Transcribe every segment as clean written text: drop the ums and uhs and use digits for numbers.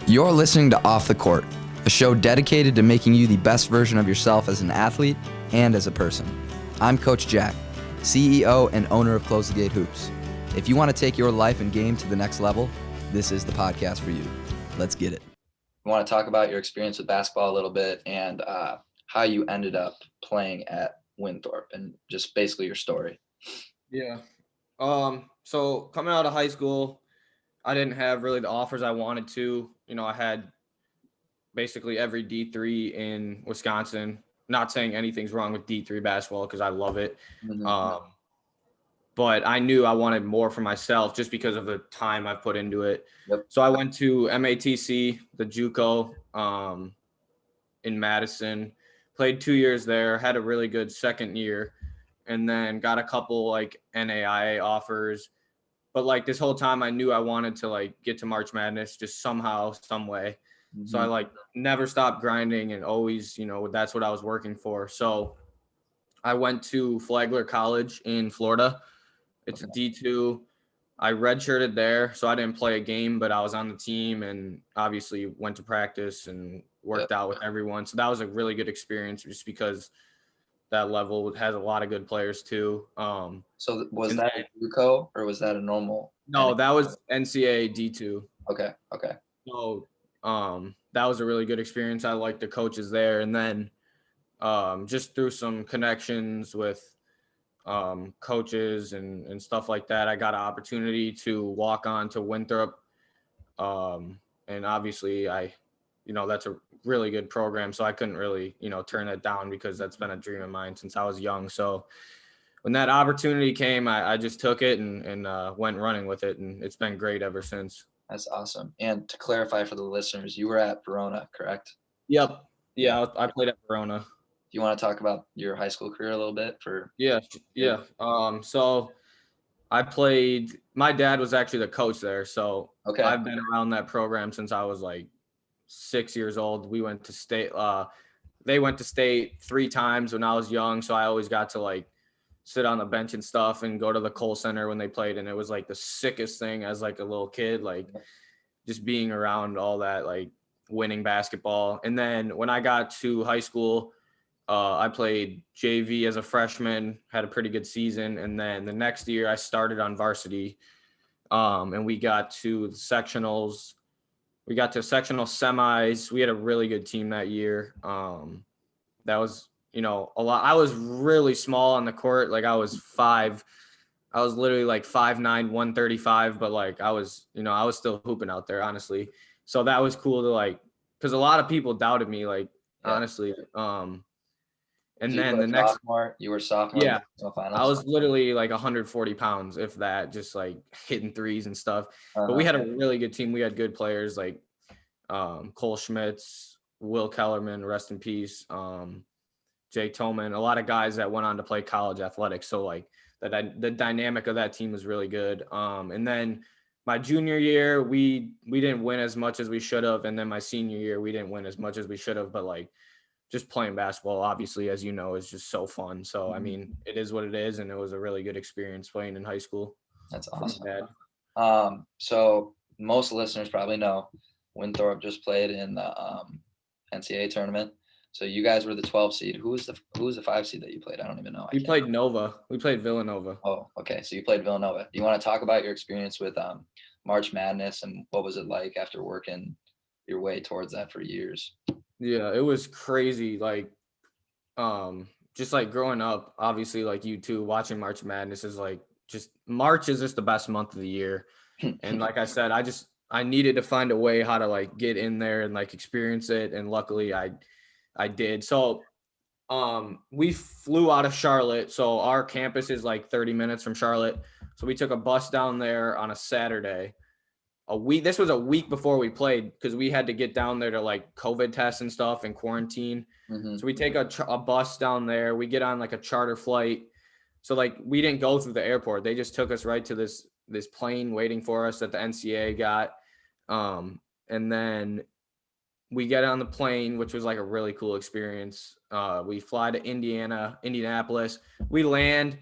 You're listening to Off the Court, a show dedicated to making you the best version of yourself as an athlete and as a person. I'm Coach Jack, CEO and owner of Close the Gate Hoops. If you want to take your life and game to the next level, this is the podcast for you. Let's get it. I want to talk about your experience with basketball a little bit and how you ended up playing at Winthrop and just basically your story. Yeah. So coming out of high school, I didn't have really the offers I wanted to. I had basically every D3 in Wisconsin. Not saying anything's wrong with D3 basketball because I love it. Mm-hmm. But I knew I wanted more for myself just because of the time I've put into it. Yep. So I went to MATC, the JUCO, in Madison, played 2 years there, had a really good second year, and then got a couple like NAIA offers. But like this whole time I knew I wanted to like get to March Madness just somehow, some way. Mm-hmm. So I like never stopped grinding and always, that's what I was working for. So I went to Flagler College in Florida. It's Okay. a D2. I redshirted there, so I didn't play a game, but I was on the team and obviously went to practice and worked out with everyone. So that was a really good experience just because that level has a lot of good players too. So was that a JUCO or was that a normal? No, that was NCAA D2. Okay. So that was a really good experience. I liked the coaches there. And then just through some connections with coaches and stuff like that, I got an opportunity to walk on to Winthrop. And obviously that's a really good program. So I couldn't really, turn that down because that's been a dream of mine since I was young. So when that opportunity came, I just took it and went running with it. And it's been great ever since. That's awesome. And to clarify for the listeners, you were at Verona, correct? Yep. Yeah. I played at Verona. Do you want to talk about your high school career a little bit? Yeah. So I played, my dad was actually the coach there. So okay. I've been around that program since I was like 6 years old. We went to state, they went to state 3 times when I was young. So I always got to like sit on the bench and stuff and go to the Kohl Center when they played. And it was like the sickest thing as like a little kid, like just being around all that, like winning basketball. And then when I got to high school, I played JV as a freshman, had a pretty good season. And then the next year I started on varsity, and we got to the sectionals. We got to sectional semis. We had a really good team that year. That was, a lot. I was really small on the court. Like I was literally like 5'9", 135, but like I was still hooping out there, honestly. So that was cool to like, because a lot of people doubted me, like, honestly. And then the next sophomore, you were sophomore. Yeah, I was literally like 140 pounds, if that, just like hitting threes and stuff. But we had a really good team. We had good players like Cole Schmitz, Will Kellerman, rest in peace, Jay Tolman, a lot of guys that went on to play college athletics. So like the dynamic of that team was really good. And then my junior year, we didn't win as much as we should have. And then my senior year, we didn't win as much as we should have. But like just playing basketball, obviously, as you know, is just so fun. So, I mean, it is what it is. And it was a really good experience playing in high school. That's awesome. So most listeners probably know Winthrop just played in the NCAA tournament. So you guys were the 12 seed. Who was the 5 seed that you played? I don't even know. We played Nova. We played Villanova. Oh, okay. So you played Villanova. Do you want to talk about your experience with March Madness and what was it like after working your way towards that for years? Yeah, it was crazy. Like, just like growing up, obviously, like you too, watching March Madness is like March is just the best month of the year. And like I said, I needed to find a way how to like get in there and like experience it. And luckily I did. So, we flew out of Charlotte. So our campus is like 30 minutes from Charlotte. So we took a bus down there on a Saturday. This was a week before we played because we had to get down there to like COVID tests and stuff and quarantine. So we take a bus down there. We get on like a charter flight. So like we didn't go through the airport. They just took us right to this plane waiting for us that the NCAA got. And then we get on the plane, which was like a really cool experience. We fly to Indianapolis. We land,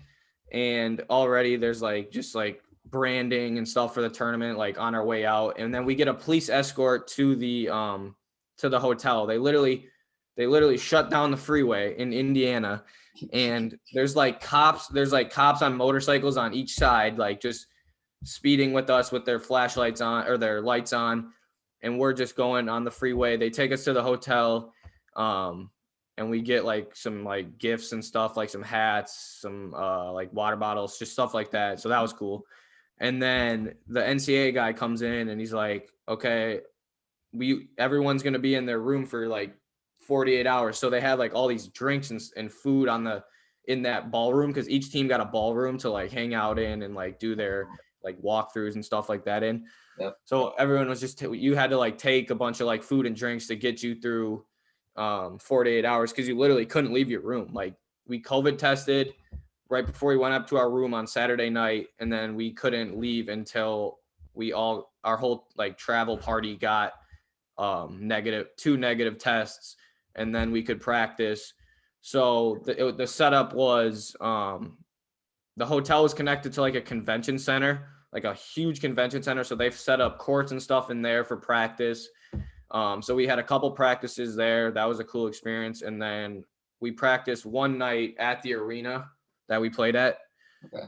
and already there's like just like branding and stuff for the tournament, like on our way out. And then we get a police escort to the hotel. They literally shut down the freeway in Indiana, and there's cops on motorcycles on each side, like just speeding with us with their flashlights on or their lights on, and we're just going on the freeway. They take us to the hotel, and we get like some like gifts and stuff, like some hats, some like water bottles, just stuff like that. So that was cool. And then the NCAA guy comes in and he's like, okay, everyone's going to be in their room for like 48 hours. So they had like all these drinks and food in that ballroom, because each team got a ballroom to like hang out in and like do their like walkthroughs and stuff like that in. Yep. So everyone was you had to like take a bunch of like food and drinks to get you through 48 hours, because you literally couldn't leave your room. Like we COVID tested right before we went up to our room on Saturday night, and then we couldn't leave until our whole like travel party got two negative tests, and then we could practice. So the setup was the hotel was connected to like a convention center, like a huge convention center. So they've set up courts and stuff in there for practice. So we had a couple practices there. That was a cool experience. And then we practiced one night at the arena that we played at. Okay.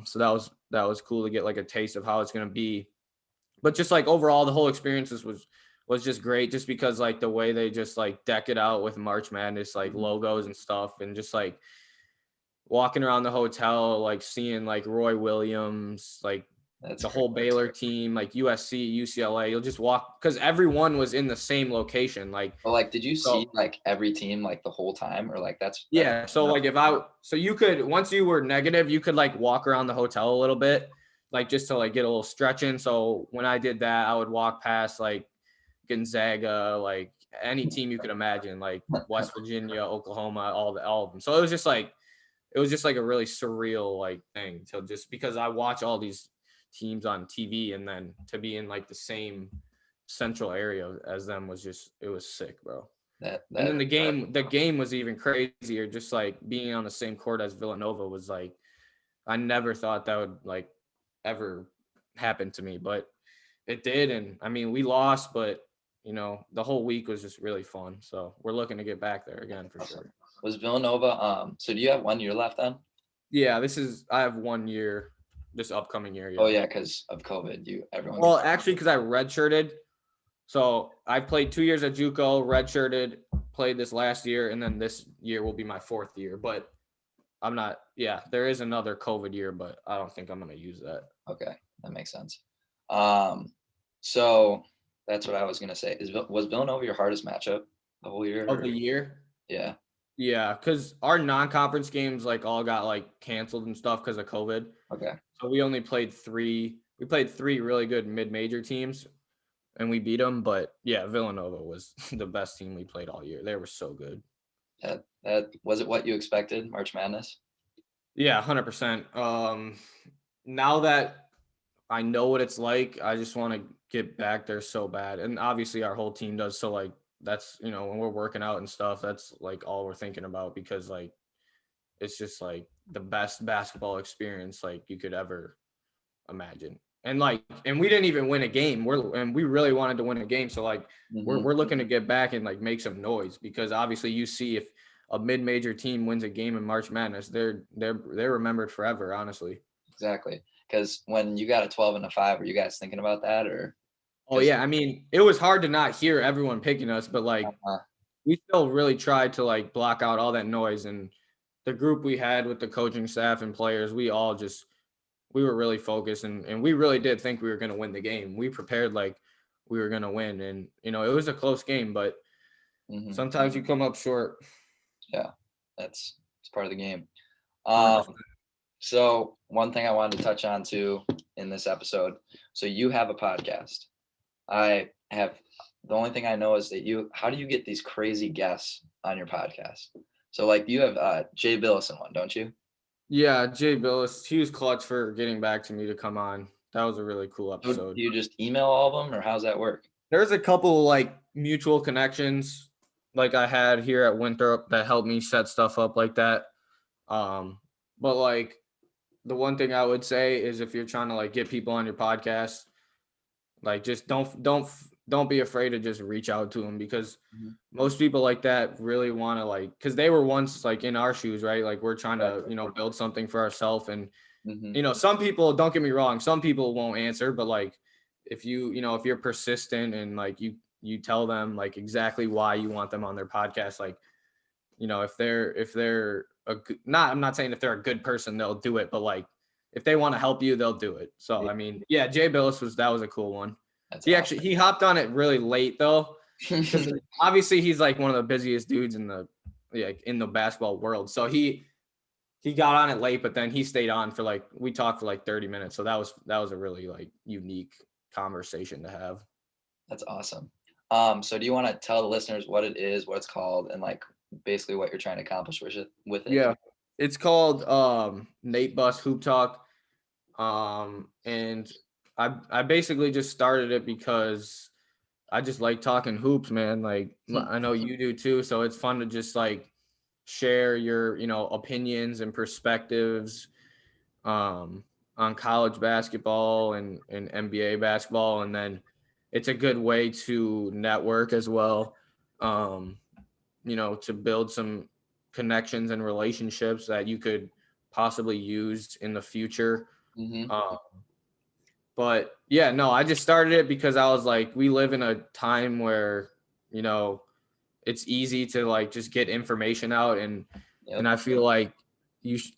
So that was cool to get like a taste of how it's going to be. But just like overall, the whole experience was just great, just because like the way they just like deck it out with March Madness, like logos and stuff, and just like walking around the hotel, like seeing like Roy Williams, like That's the whole Baylor team, like USC, UCLA. You'll just walk, because everyone was in the same location. Like, well, like, did you see like every team like the whole time, or like that's yeah? So like so you could, once you were negative, you could like walk around the hotel a little bit, like just to like get a little stretch in. So when I did that, I would walk past like Gonzaga, like any team you could imagine, like West Virginia, Oklahoma, all of them. So it was just like a really surreal like thing. So just because I watch all these teams on TV, and then to be in like the same central area as them it was sick, bro. And then the game was even crazier. Just like being on the same court as Villanova was like, I never thought that would like ever happen to me, but it did. And I mean, we lost, but you know, the whole week was just really fun. So we're looking to get back there again for sure. Was Villanova, so do you have 1 year left then? Yeah, I have 1 year this upcoming year. Yeah. Oh yeah, because of COVID, everyone. Well, actually, because I redshirted. So I played 2 years at JUCO, redshirted, played this last year, and then this year will be my 4th year. But I'm not. Yeah, there is another COVID year, but I don't think I'm gonna use that. Okay, that makes sense. So that's what I was gonna say. Was Villanova your hardest matchup the whole year? Of the year? Yeah. Yeah, because our non-conference games like all got like canceled and stuff because of COVID. Okay. So we only played 3. We played 3 really good mid-major teams, and we beat them. But yeah, Villanova was the best team we played all year. They were so good. That was it. What you expected, March Madness? Yeah, 100%. Now that I know what it's like, I just want to get back there so bad. And obviously our whole team does. So like, that's, you know, when we're working out and stuff, that's like all we're thinking about, because like, it's just like the best basketball experience like you could ever imagine. And like, and we didn't even win a game. We really wanted to win a game. So like, we're looking to get back and like make some noise, because obviously you see if a mid-major team wins a game in March Madness, they're remembered forever, honestly. Exactly. Because when you got a 12 and a 5, were you guys thinking about that, or? Oh yeah, I mean, it was hard to not hear everyone picking us, but like we still really tried to like block out all that noise. And the group we had with the coaching staff and players, we were really focused, and we really did think we were going to win the game. We prepared like we were going to win, and you know, it was a close game, but sometimes you come up short. Yeah, it's part of the game. So one thing I wanted to touch on too in this episode. So you have a podcast. I have, the only thing I know is that how do you get these crazy guests on your podcast? So like you have Jay Billis in one, don't you? Yeah, Jay Billis, he was clutch for getting back to me to come on. That was a really cool episode. So do you just email all of them, or how's that work? There's a couple like mutual connections like I had here at Winthrop that helped me set stuff up like that. But like the one thing I would say is if you're trying to like get people on your podcast, like just don't be afraid to just reach out to them, because Mhm. most people like that really want to like, because they were once like in our shoes, right? Like we're trying to, Right. build something for ourselves. And, Mhm. some people, don't get me wrong, some people won't answer, but like if if you're persistent and like you tell them like exactly why you want them on their podcast, like, if they're I'm not saying if they're a good person, they'll do it, but like if they want to help you, they'll do it. So, Yeah. I mean, yeah, Jay Billis that was a cool one. That's He hopped on it really late though, because awesome. obviously he's like one of the busiest dudes in the basketball world. So he got on it late, but then he stayed on for like, we talked for like 30 minutes. So that was a really like unique conversation to have. That's awesome. So do you want to tell the listeners what it is, what it's called, and like basically what you're trying to accomplish with it? Yeah. It's called Nate Bus Hoop Talk. And I basically just started it because I just like talking hoops, man. Like I know you do too. So it's fun to just like share your, opinions and perspectives on college basketball and NBA basketball. And then it's a good way to network as well. Um, to build some connections and relationships that you could possibly use in the future. Mm-hmm. But yeah, no, I just started it because I was like, we live in a time where, you know, it's easy to like just get information out, and Yep. I feel like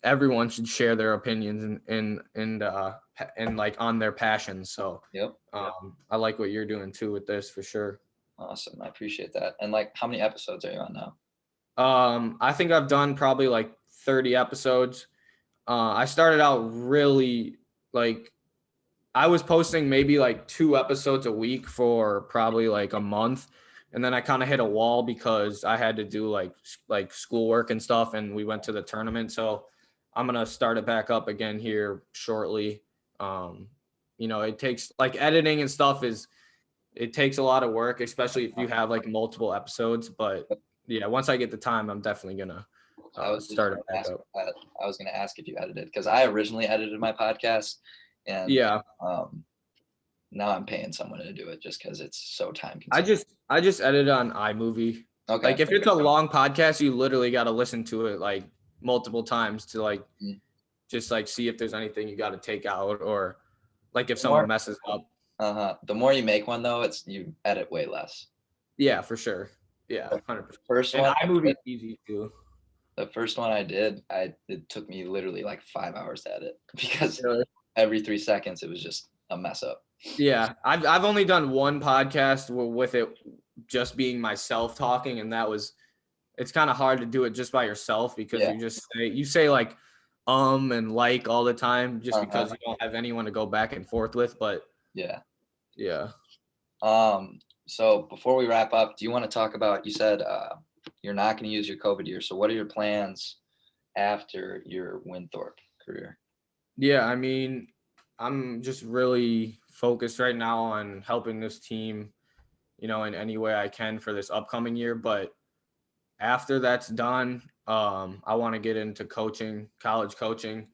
everyone should share their opinions and like on their passions. So Yep. I like what you're doing too with this for sure. Awesome. I appreciate that. And like, how many episodes are you on now? I think I've done probably like 30 episodes. I started out really like, I was posting maybe like 2 episodes a week for probably like a month. And then I kind of hit a wall because I had to do like schoolwork and stuff, and we went to the tournament. So I'm going to start it back up again here shortly. It takes like editing and stuff it takes a lot of work, especially if you have like multiple episodes. But yeah, once I get the time, I'm definitely going I to was just start it gonna back ask, up. I was going to ask if you edited, because I originally edited my podcast, and Yeah. now I'm paying someone to do it just because it's so time I consuming. just edit on iMovie. Okay. Like if it's a long podcast, you literally got to listen to it like multiple times to like Mm. just like see if there's anything you got to take out, or like if The someone more, messes up. the more you make one though, you edit way less. Yeah, for sure. Yeah, 100%. First And one, iMovie is easy too. the first one I did, it took me literally like 5 hours to edit because Really? every 3 seconds it was just a mess up. Yeah, I've only done one podcast with it just being myself talking, and it's kind of hard to do it just by yourself because Yeah. you say like and like all the time just because Uh-huh. you don't have anyone to go back and forth with. But Yeah. yeah. So before we wrap up, do you want to talk about, you said you're not going to use your COVID year. So what are your plans after your Winthrop career? Yeah, I mean, I'm just really focused right now on helping this team, in any way I can for this upcoming year. But after that's done, I want to get into coaching, college coaching,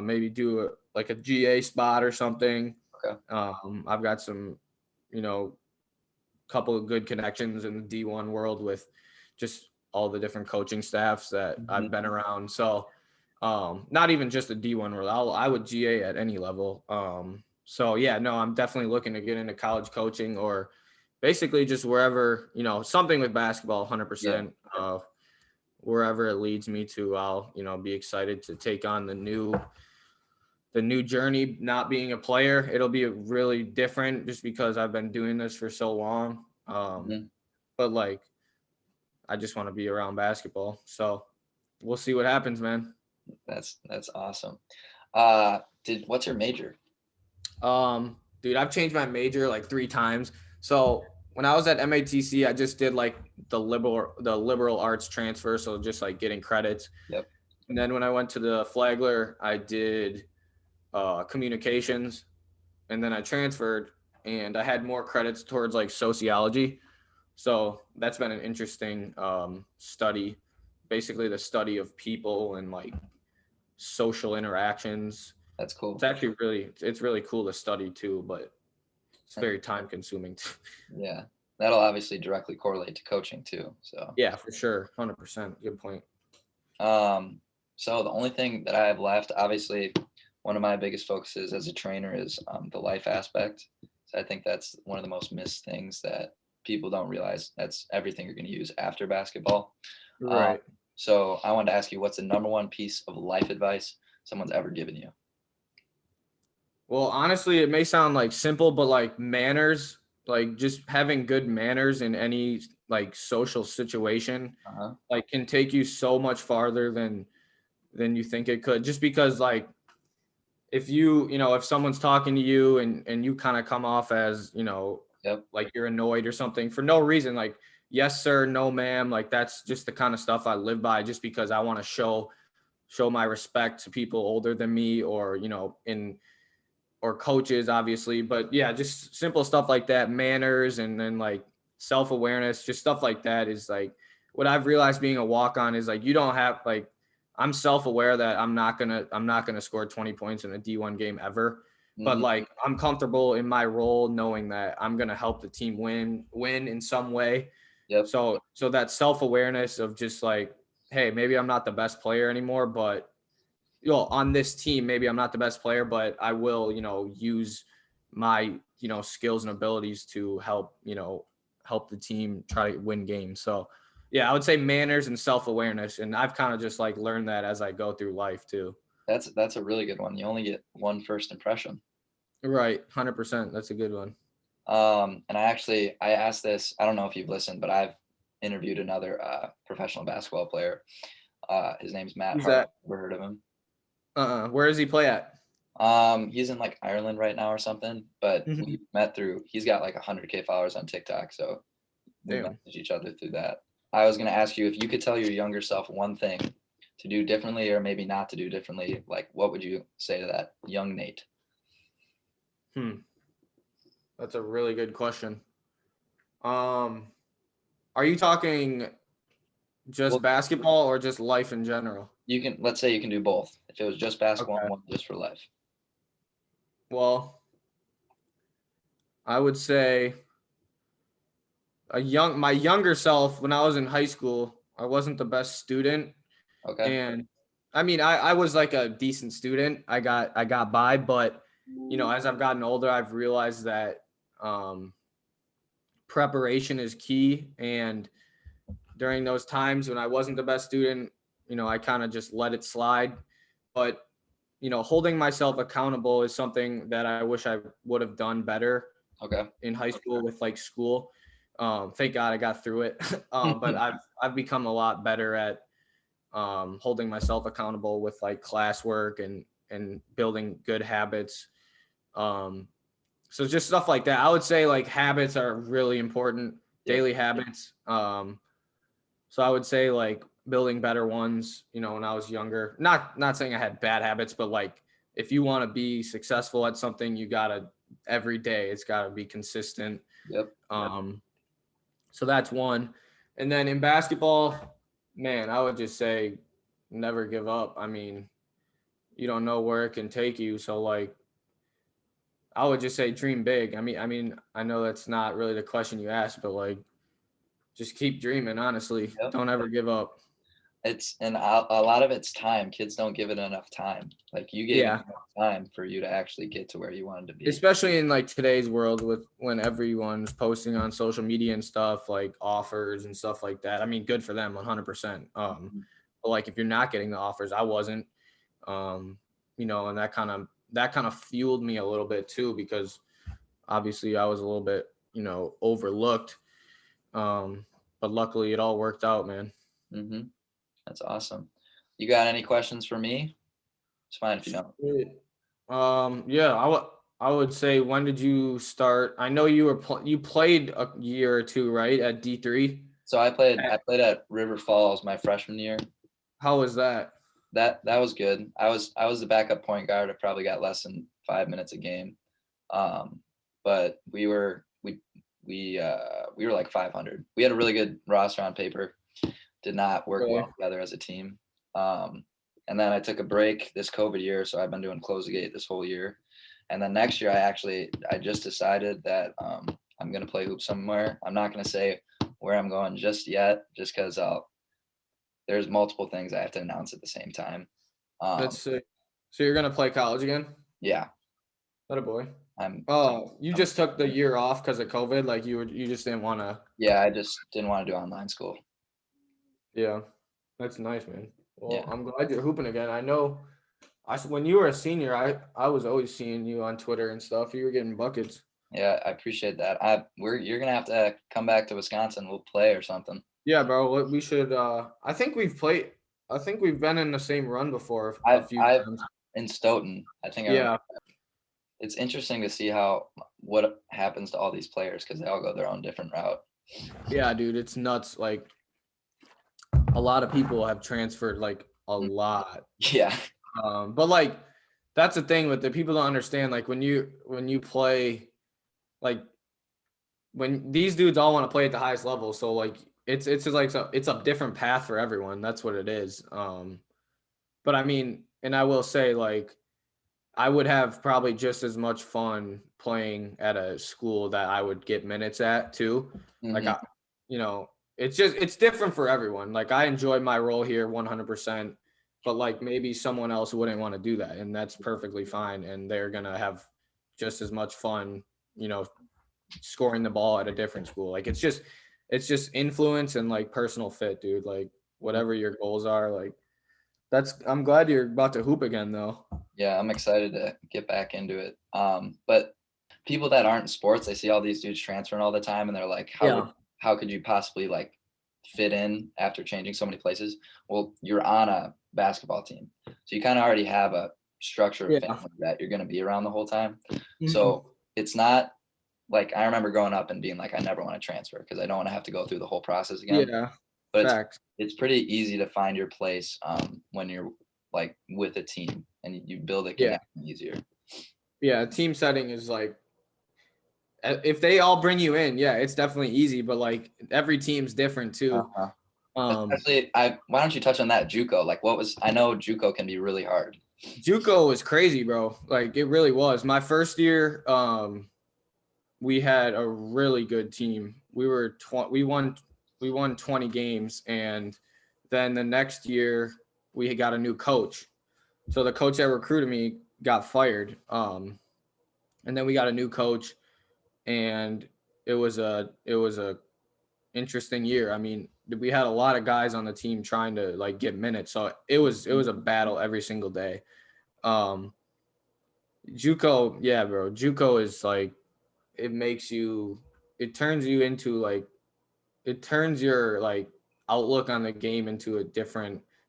maybe do like a GA spot or something. Okay. I've got some, couple of good connections in the D1 world with just all the different coaching staffs that I've been around. So not even just the D1 world. I would GA at any level. So yeah, no, I'm definitely looking to get into college coaching, or basically just wherever, something with basketball, 100%. Wherever it leads me to, I'll, be excited to take on the new journey. Not being a player, it'll be really different just because I've been doing this for so long. But like, I just want to be around basketball. So we'll see what happens, man. That's awesome. What's your major? Dude, I've changed my major like 3 times. So when I was at MATC, I just did like the liberal arts transfer, so just like getting credits. Yep. And then when I went to the Flagler, I did communications, and then I transferred, and I had more credits towards like sociology. So that's been an interesting study, basically the study of people and like social interactions. That's cool. It's actually it's really cool to study too, but it's very time consuming. Yeah, that'll obviously directly correlate to coaching too. So Yeah, for sure. 100%. Good point. So the only thing that I have left, obviously, one of my biggest focuses as a trainer is the life aspect. So I think that's one of the most missed things that people don't realize. That's everything you're going to use after basketball. Um, Right. so I wanted to ask you, what's the number one piece of life advice someone's ever given you? Well, honestly, it may sound like simple, but like manners, like just having good manners in any like social situation, Uh-huh. like can take you so much farther than you think it could. Just because like if if someone's talking to you and you kind of come off as, Yep. like you're annoyed or something for no reason, like yes sir, no ma'am, like that's just the kind of stuff I live by, just because I want to show my respect to people older than me, or or coaches obviously, but yeah, just simple stuff like that, manners, and then like self-awareness, just stuff like that is like what I've realized being a walk-on is like you don't have like I'm self-aware that I'm not gonna score 20 points in a D1 game ever, but Hmm. like I'm comfortable in my role knowing that I'm gonna help the team win in some way. Yep. So that self-awareness of just like, hey, maybe I'm not the best player anymore, but on this team, maybe I'm not the best player, but I will, use my, skills and abilities to help the team try to win games. So yeah, I would say manners and self-awareness. And I've kind of just like learned that as I go through life too. That's a really good one. You only get one first impression. Right. 100%. That's a good one. And I asked this, I don't know if you've listened, but I've interviewed another professional basketball player. His name's Matt Who's Hart. that? Ever heard of him? Where does he play at? He's in like Ireland right now or something, but Mhm. we met he's got like 100K followers on TikTok. So we Damn. message each other through that. I was going to ask you if you could tell your younger self one thing to do differently or maybe not to do differently, like what would you say to that young Nate? That's a really good question. Um, are you talking just Well, basketball or just life in general? let's say you can do both. If it was just basketball Okay. and one just for life. Well, I would say my younger self when I was in high school, I wasn't the best student. Okay. And I mean, I was like a decent student. I got by, but as I've gotten older, I've realized that um, preparation is key. And during those times when I wasn't the best student, I kind of just let it slide. But holding myself accountable is something that I wish I would have done better Okay. in high school with like school. Thank God I got through it. But I've become a lot better at holding myself accountable with like classwork and building good habits. So just stuff like that. I would say like habits are really important, Yep. daily habits. So I would say like building better ones, when I was younger. Not saying I had bad habits, but like if you want to be successful at something, you gotta every day it's gotta be consistent. Yep. So that's one. And then in basketball, man, I would just say never give up. I mean, you don't know where it can take you. So like I would just say dream big. I mean, I know that's not really the question you asked, but like just keep dreaming, honestly. Yep. Don't ever give up. And a lot of it's time. Kids don't give it enough time. Like you gave it Yeah. enough time for you to actually get to where you wanted to be. Especially in like today's world with when everyone's posting on social media and stuff like offers and stuff like that. I mean, good for them 100%. But like if you're not getting the offers, I wasn't, and that kind of fueled me a little bit too, because obviously I was a little bit, overlooked. But luckily it all worked out, man. Mm-hmm. That's awesome. You got any questions for me? It's fine if you don't. Yeah, I would say, when did you start? I know you played a year or two, right, at D3. So I played at River Falls my freshman year. How was that? That was good. I was the backup point guard. I probably got less than 5 minutes a game. But we were like 500. We had a really good roster on paper. Did not work Really? well together as a team. And then I took a break this COVID year, so I've been doing Close the Gate this whole year. And then next year, I just decided that I'm gonna play hoops somewhere. I'm not gonna say where I'm going just yet, just because there's multiple things I have to announce at the same time. That's sick. So you're gonna play college again? Yeah, That a boy. I'm. Oh, you just took the year off because of COVID. Like you just didn't want to. Yeah, I just didn't want to do online school. Yeah, that's nice, man. Well, Yeah. I'm glad you're hooping again. I know. When you were a senior, I was always seeing you on Twitter and stuff. You were getting buckets. Yeah, I appreciate that. You're gonna have to come back to Wisconsin. We'll play or something. Yeah, bro. We should. I think we've played. I think we've been in the same run before a few I've times. in Stoughton. I think. Yeah. It's interesting to see what happens to all these players because they all go their own different route. Yeah, dude, it's nuts. Like a lot of people have transferred, like a lot. Yeah. But like that's the thing with the people don't understand. Like when you play, like when these dudes all want to play at the highest level, so like it's a different path for everyone. That's what it is. But I mean, and I will say, like, I would have probably just as much fun playing at a school that I would get minutes at too. Like it's different for everyone. Like I enjoy my role here 100%, but like maybe someone else wouldn't want to do that, and that's perfectly fine. And they're gonna have just as much fun, scoring the ball at a different school. Like it's just influence and like personal fit, dude. Like whatever your goals are, like I'm glad you're about to hoop again though. Yeah, I'm excited to get back into it. But people that aren't in sports, they see all these dudes transferring all the time and they're like, how could you possibly like fit in after changing so many places? Well, you're on a basketball team. So you kind of already have a structure of family that you're going to be around the whole time. Mm-hmm. So it's not like I remember growing up and being like, I never want to transfer because I don't want to have to go through the whole process again. Yeah. But it's pretty easy to find your place when you're like with a team and you build it easier. Yeah, team setting is like if they all bring you in, yeah, it's definitely easy. But like every team's different too. Especially, why don't you touch on that JUCO? Like, I know JUCO can be really hard. JUCO was crazy, bro. Like it really was. My first year, we had a really good team. We won 20 games, and then the next year we got a new coach. So the coach that recruited me got fired. And then we got a new coach, and it was a interesting year. I mean, we had a lot of guys on the team trying to like get minutes, so it was a battle every single day. JUCO, yeah, bro. JUCO is like it turns your like outlook on the game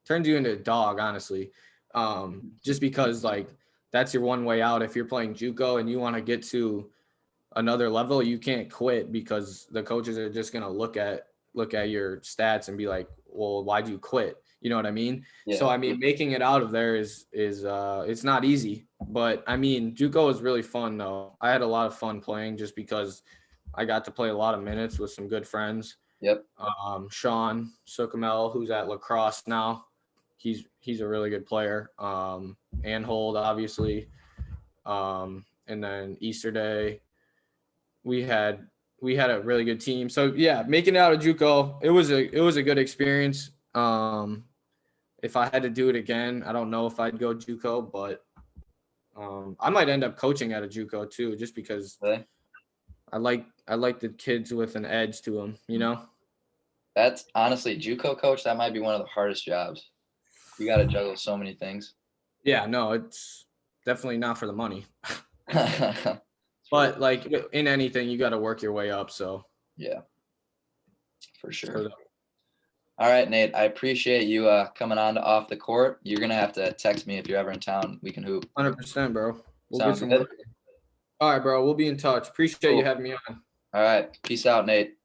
turns you into a dog, honestly. Just because like that's your one way out. If you're playing JUCO and you want to get to another level, you can't quit because the coaches are just going to look at your stats and be like, well, why'd you quit? You know what I mean? Yeah. So, I mean, making it out of there is it's not easy, but I mean, JUCO is really fun though. I had a lot of fun playing just because I got to play a lot of minutes with some good friends. Yep. Sean Sukamel, who's at lacrosse now, he's a really good player. Anhold, obviously. And then Easter Day, we had a really good team. So yeah, making it out of JUCO, it was a good experience. If I had to do it again, I don't know if I'd go JUCO, but I might end up coaching at a JUCO too, just because really? I like the kids with an edge to them, you know? That's honestly, JUCO coach, that might be one of the hardest jobs. You got to juggle so many things. Yeah, no, it's definitely not for the money. But like in anything, you got to work your way up. So yeah, for sure. All right, Nate, I appreciate you coming on to Off the Court. You're going to have to text me if you're ever in town. We can hoop. 100%, bro. We'll Sounds get some good. work. All right, bro. We'll be in touch. Appreciate you having me on. All right. Peace out, Nate.